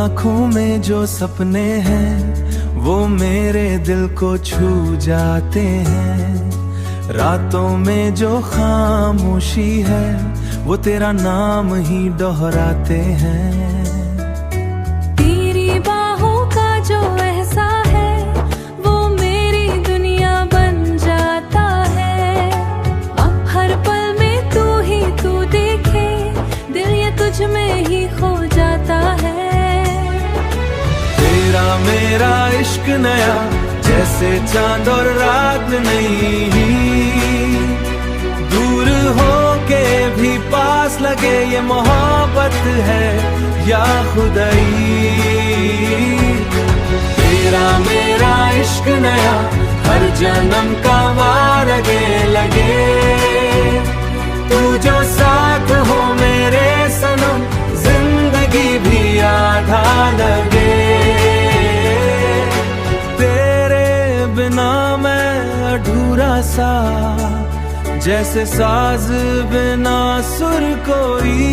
आँखों में जो सपने हैं वो मेरे दिल को छू जाते हैं। रातों में जो खामोशी है वो तेरा नाम ही दोहराते हैं। तेरी बाहों का जो एहसा है वो मेरी दुनिया बन जाता है। अब हर पल में तू ही तू देखे, दिल ये तुझ में ही खो जाता है। तेरा मेरा इश्क नया जैसे चांद और रात नहीं, दूर हो के भी पास लगे ये मोहब्बत है या खुदाई। तेरा मेरा इश्क नया हर जन्म का वार लगे, तू जो साथ हो मेरे सनम जिंदगी भी आधा लगे। तेरे बिना मैं अधूरा सा जैसे साज बिना सुर कोई।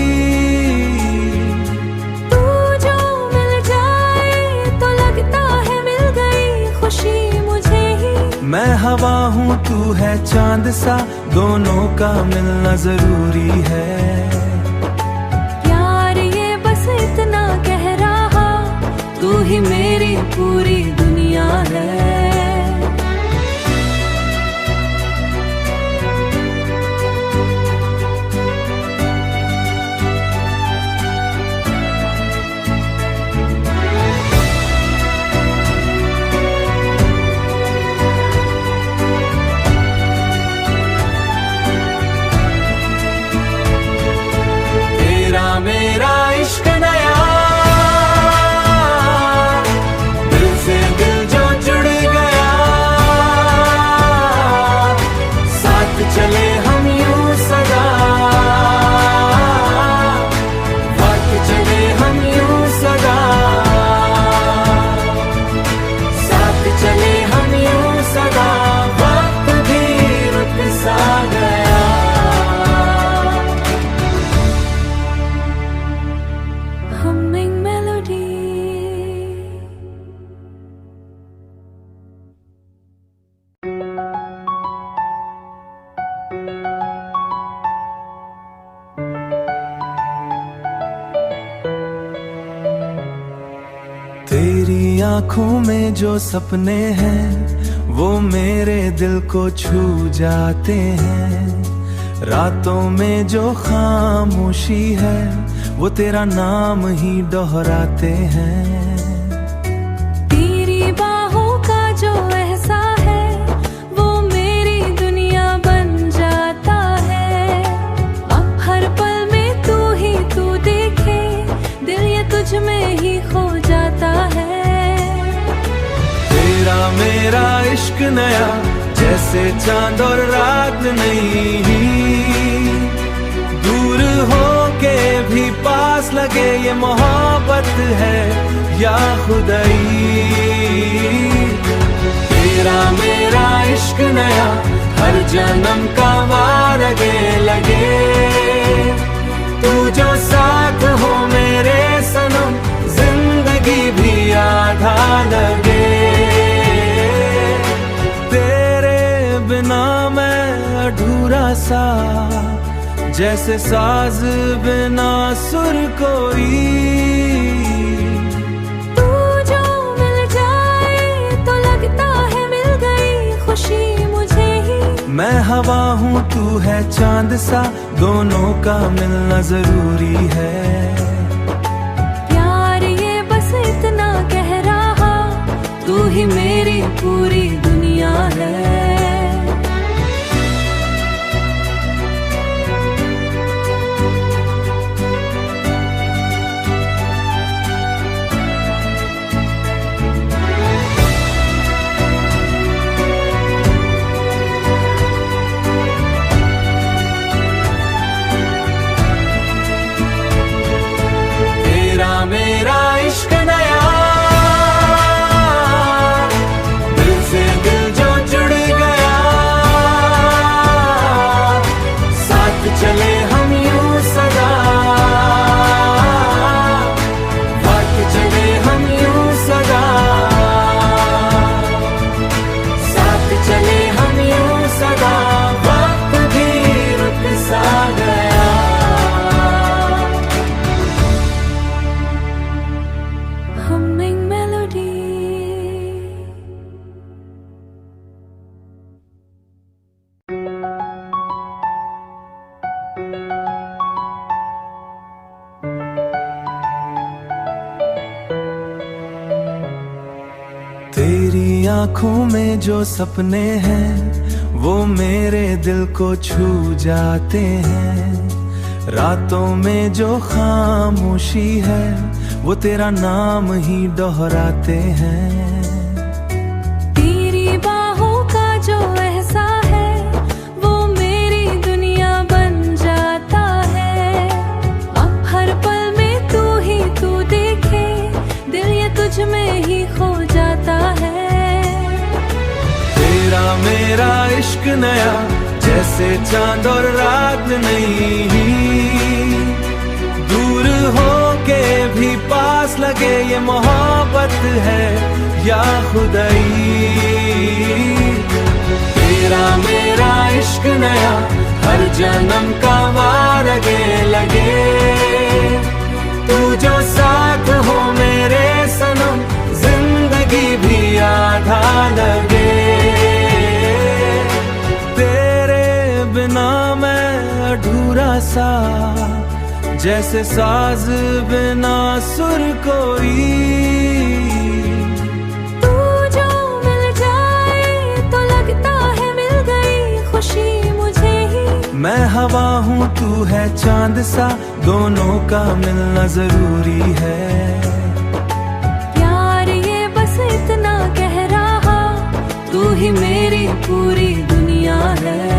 तू जो मिल जाए तो लगता है मिल गई खुशी मुझे ही। मैं हवा हूँ तू है चांद सा, दोनों का मिलना जरूरी है। प्यार ये बस इतना कह रहा, तू ही मेरी पूरी दुनिया है। मेरा इश्क नया दिल से दिल जो जुड़ गया, साथ चले हम यूं सदा, साथ चले हम यूं सदा, साथ चले हम यूं सदा। वक्त भी रुक सा गया। तेरी आँखों में जो सपने हैं वो मेरे दिल को छू जाते हैं। रातों में जो खामोशी है वो तेरा नाम ही दोहराते हैं। तेरी बाहों का जो एहसा है वो मेरी दुनिया बन जाता है। अब हर पल में तू ही तू देखे, दिल ये तुझ में ही खो जाता है। तेरा मेरा इश्क नया जैसे चांद और रात नहीं, दूर हो के भी पास लगे ये मोहब्बत है या खुदाई। तेरा मेरा इश्क नया हर जन्म का वार लगे, तू जो साथ हो मेरे सनम जिंदगी भी आधा लगे। तेरे बिना मैं अधूरा सा जैसे साज बिना सुर कोई। तू जो मिल जाए तो लगता है मिल गई खुशी मुझे ही। मैं हवा हूँ तू है चांद सा, दोनों का मिलना जरूरी है। प्यार ये बस इतना कह रहा, तू ही मेरी पूरी दुनिया है। मेरा इश्क नया दिल से दिल जो जुड़ गया, आंखों में जो सपने हैं वो मेरे दिल को छू जाते हैं। रातों में जो खामोशी है वो तेरा नाम ही दोहराते हैं। तेरी बाहों का जो एहसा है वो मेरी दुनिया बन जाता है। अब हर पल में तू ही तू देखे, दिल ये तुझ में ही खो जाता है। तेरा मेरा इश्क नया जैसे चांद और रात नहीं, दूर हो के भी पास लगे ये मोहब्बत है या खुदाई। तेरा मेरा इश्क नया हर जन्म का वार लगे, तू जो साथ हो मेरे सनम जिंदगी भी आधा लगे। तेरे बिना मैं अधूरा सा जैसे साज बिना सुर कोई। तू जो मिल जाए तो लगता है मिल गई खुशी मुझे ही। मैं हवा हूँ तू है चांद सा, दोनों का मिलना जरूरी है। प्यार ये बस इतना कह रहा, तू ही मेरी पूरी दुनिया है।